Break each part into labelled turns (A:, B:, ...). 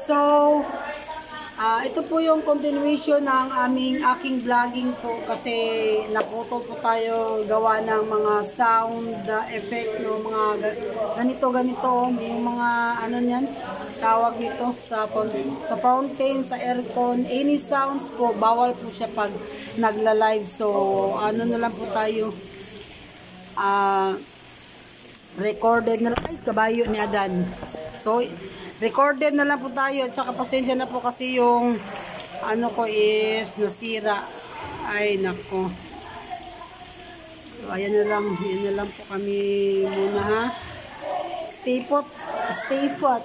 A: So, ito po yung continuation ng aking vlogging po kasi naputol po tayo gawa ng mga sound effect, no, mga ganito, yung mga ano niyan, tawag nito sa fountain, sa aircon, any sounds po, bawal po siya pag nagla-live. So, ano na lang po tayo, recorded na lang. Ay, kabayo ni Adan. So, recorded na lang po tayo. At saka pasensya na po kasi yung ano ko is nasira. Ay, nako. So, ayan na lang po kami muna, ha. Stay put. Stay put.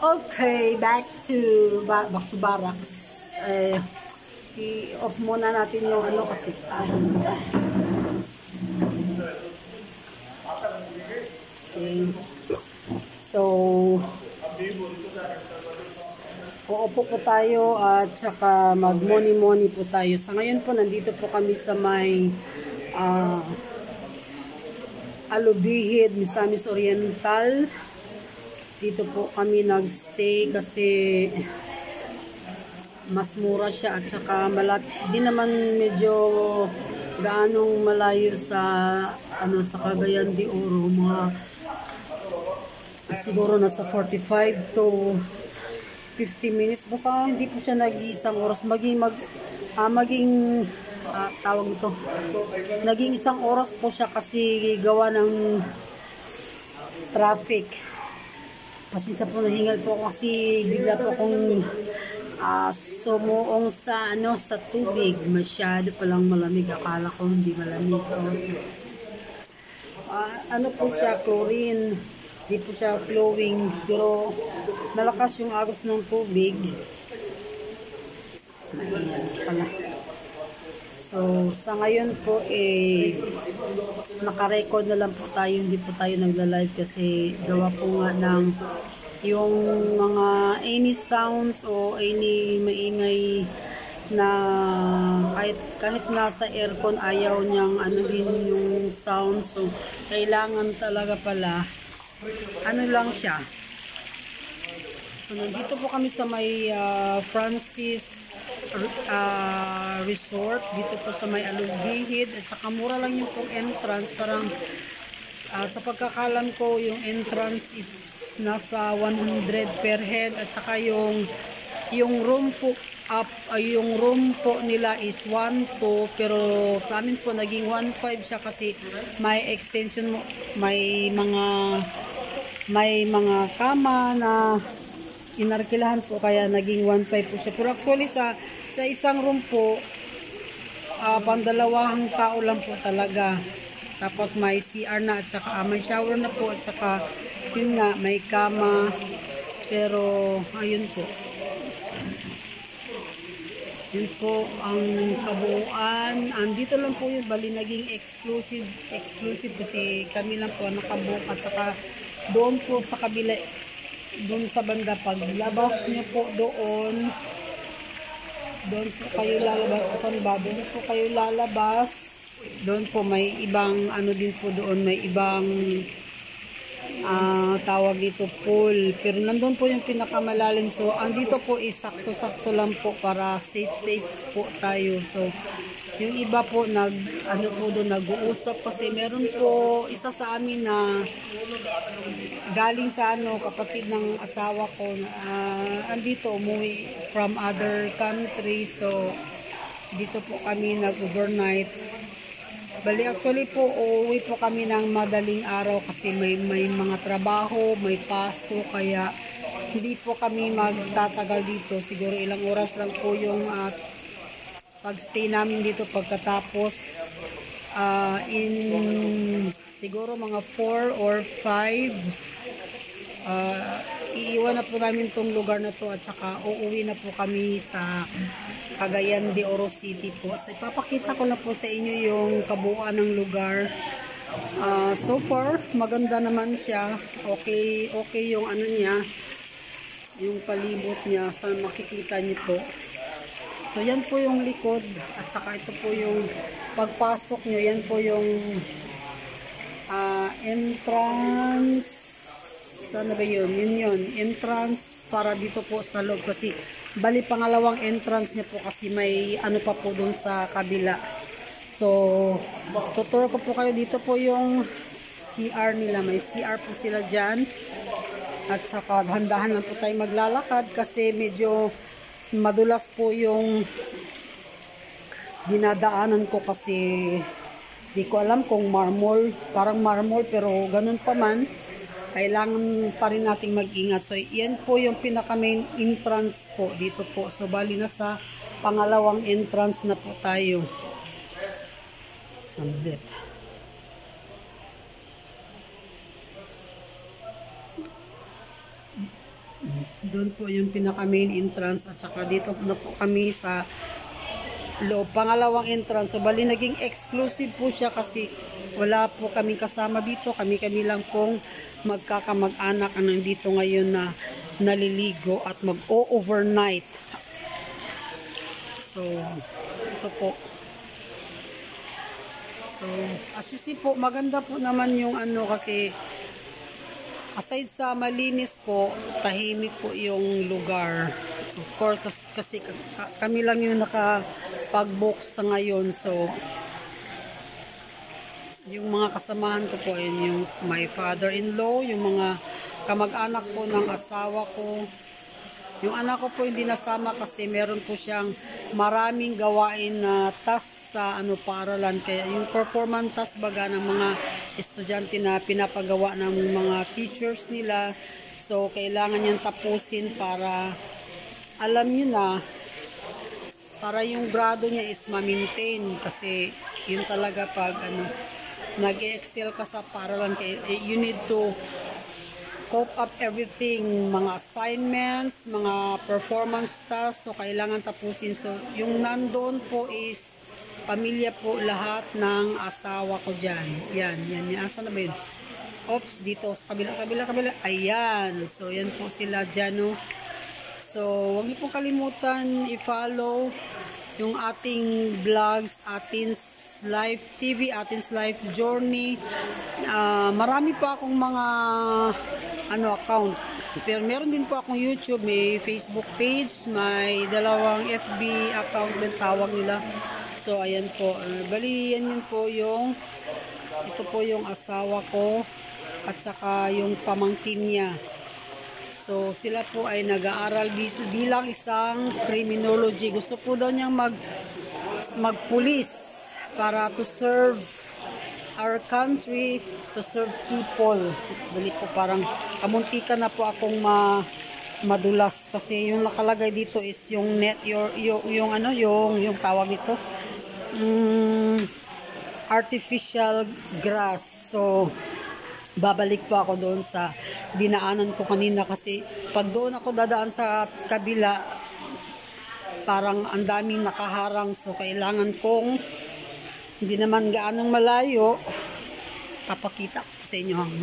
A: Okay, back to barracks. I-off muna natin yung ano kasi. Okay. So, uupo po tayo at saka mag-money po tayo. Sa ngayon po, nandito po kami sa may Alubihid, Misamis Oriental. Dito po kami nagstay kasi mas mura siya at saka di naman medyo gaanong malayo sa sa Cagayan de Oro, mga siguro nasa 45 to 50 minutes, basta hindi po siya nag-iisang oras, tawag ito, naging isang oras po siya kasi gawa ng traffic. Pasensya po, nahingal po ako kasi bigla po akong sumuong sa sa tubig. Masyado palang malamig, akala ko hindi malamig. Ano po siya, chlorine, hindi po siya flowing, pero malakas yung agos ng tubig. Ayan pala. So, sa ngayon po, naka-record na lang po tayo, hindi po tayo nagla-live kasi gawa po nga ng yung mga any sounds o any maingay na kahit nasa aircon ayaw niyang din yung sound. So, kailangan talaga pala, lang siya. So, nandito po kami sa may Francis resort dito po sa may Alugbihid, at saka mura lang yung pong entrance. Parang sa pagkakalam ko yung entrance is nasa 100 per head, at saka yung room po yung room po nila is 1.2, pero sa amin po naging 1.5 siya kasi may extension mo, may mga kama na inarkilahan po, kaya naging 1.5 po siya. Pero actually sa isang room po, pandalawang tao lang po talaga. Tapos may CR na, at saka may shower na po, at saka yun nga, may kama. Pero ayun po. Yun po ang kabuuan. Andito lang po yun, bali naging exclusive kasi kami lang po nakabook, at saka doon po sa kabila, doon sa banda, paglabas nyo po doon po kayo lalabas. Saan ba? Doon po kayo lalabas. Doon po may ibang ano din po doon, may ibang tawag dito pool, pero nandun po yung pinakamalalim. So andito po is sakto-sakto lang po para safe po tayo. So yung iba po nag-uusap kasi meron po isa sa amin na galing sa kapatid ng asawa ko, andito umuwi from other country. So dito po kami nag-overnight. Bali actually po uuwi po kami ng madaling araw kasi may mga trabaho, may paso, kaya hindi po kami magtatagal dito. Siguro ilang oras lang po yung pagstay namin dito, pagkatapos siguro mga 4 or 5 iiwan na po namin tong lugar na to, at saka uuwi na po kami sa Cagayan de Oro City po. So ipapakita ko na po sa inyo yung kabuuan ng lugar. So far maganda naman siya, okay yung niya, yung palibot niya, sa makikita niyo po. So yan po yung likod, at saka ito po yung pagpasok nyo, yan po yung entrance. Sana ba yun? Yun. Entrance para dito po sa loob, kasi bali pangalawang entrance niya po kasi may pa po dun sa kabila. So tuturo ko po kayo. Dito po yung CR nila, may CR po sila dyan, at saka handahan lang po tayo maglalakad kasi medyo madulas po yung dinadaanan ko, kasi di ko alam kung marmol, parang marmol, pero ganun pa man, kailangan pa rin nating mag-ingat. So yan po yung pinaka main entrance po dito po. So bali na sa pangalawang entrance na po tayo. Sandit. Doon po yung pinaka main entrance, at saka dito na po kami sa loob, pangalawang entrance. So bali naging exclusive po siya kasi wala po kaming kasama dito, kami lang pong magkakamag-anak ang nandito ngayon na naliligo at mag-overnight. So ito po. So as you see po, maganda po naman yung kasi aside sa malinis po, tahimik po yung lugar. Of course, kasi kami lang yung nakapag-book sa ngayon. So yung mga kasamahan ko po, yung my father-in-law, yung mga kamag-anak po ng asawa ko. Yung anak ko po hindi nasama kasi meron po siyang maraming gawain na task sa paaralan. Kaya yung performance task baga ng mga estudyante na pinapagawa ng mga teachers nila. So kailangan niyang tapusin para alam niyo na, para yung grado niya is ma-maintain, kasi yun talaga pag nag-excel ka sa paaralan, you need to cope up everything, mga assignments, mga performance tasks, so kailangan tapusin. So yung nandoon po is pamilya po lahat ng asawa ko dyan. Yan. Asa na ba yun? Oops, dito sa kabila. Ayan. So yan po sila dyan, no? So huwag niyo pong kalimutan i-follow yung ating vlogs, Atin's Life TV, Atin's Life Journey. Marami pa akong mga account. Pero meron din po akong YouTube, may Facebook page, may dalawang FB account din tawag nila. So ayan po, bali yan yun po yung, ito po yung asawa ko at saka yung pamangkin niya. So sila po ay nag-aaral bilang isang criminology. Gusto po daw niyang magpulis para to serve our country, to serve people. Bali po parang kamuntikan na po akong madulas kasi yung nakalagay dito is yung net yung ano yung tawag nito artificial grass. So babalik po ako doon sa dinaanan ko kanina kasi pag doon ako dadaan sa kabila parang ang daming nakaharang, so kailangan kong hindi naman gaanong malayo papakita ko sa inyo ang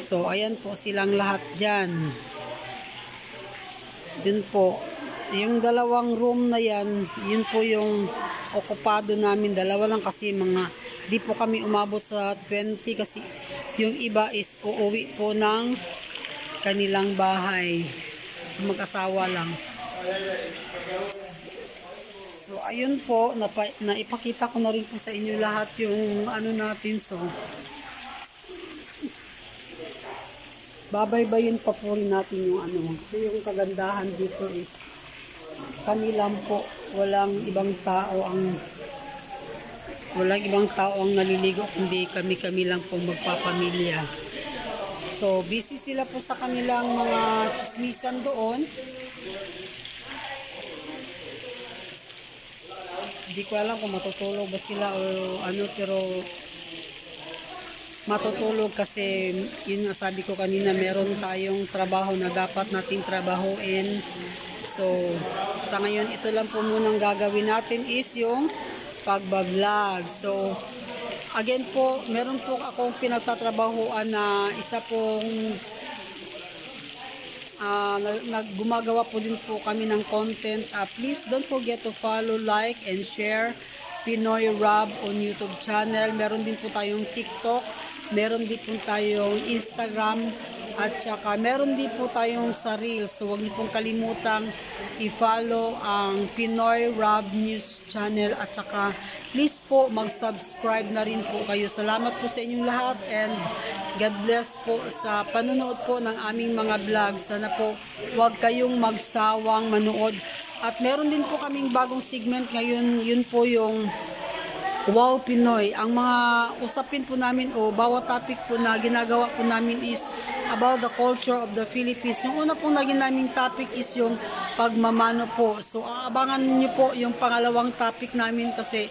A: so ayan po silang lahat dyan. Yun po yung dalawang room na yan, yun po yung okupado namin, dalawa lang kasi mga di po kami umabot sa 20 kasi yung iba is uuwi po ng kanilang bahay, mag-asawa lang. So ayun po, naipakita ko na rin po sa inyo lahat yung ano natin. So babaybayin pa po rin natin yung ano. So yung kagandahan dito is kanilang po, walang ibang tao ang naliligo kundi kami lang po magpapamilya. So busy sila po sa kanilang mga chismisan doon. Hindi ko alam kung matutulog ba sila o ano, pero matutulog kasi yun nga sabi ko kanina, meron tayong trabaho na dapat nating trabahuin. So sa ngayon ito lang po munang gagawin natin is yung pagbablog. So again po, meron po akong pinagtatrabahuan na isa pong gumagawa po din po kami ng content. Please don't forget to follow, like, and share Pinoy Rob on YouTube channel. Meron din po tayong TikTok, meron din po tayong Instagram, at saka meron din po tayong sa Reels. So huwag niyo pong kalimutang i-follow ang Pinoy Rob News channel, at saka please po mag-subscribe na rin po kayo. Salamat po sa inyong lahat and God bless po sa panonood po ng aming mga vlog. Sana po huwag kayong magsawang manood. At meron din po kaming bagong segment ngayon, yun po yung Wow Pinoy. Ang mga usapin po namin o bawat topic po na ginagawa po namin is about the culture of the Philippines. Yung una pong naging naming topic is yung pagmamano po. So aabangan niyo po yung pangalawang topic namin kasi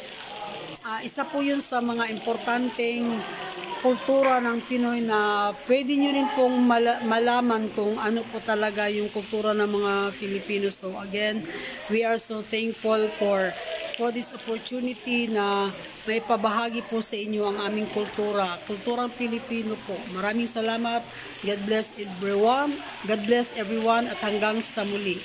A: isa po yun sa mga importanteng kultura ng Pinoy na pwede nyo rin pong malaman kung ano po talaga yung kultura ng mga Filipino. So again, we are so thankful for this opportunity na may pabahagi po sa inyo ang aming kulturang Pilipino po. Maraming salamat. God bless everyone. God bless everyone at hanggang sa muli.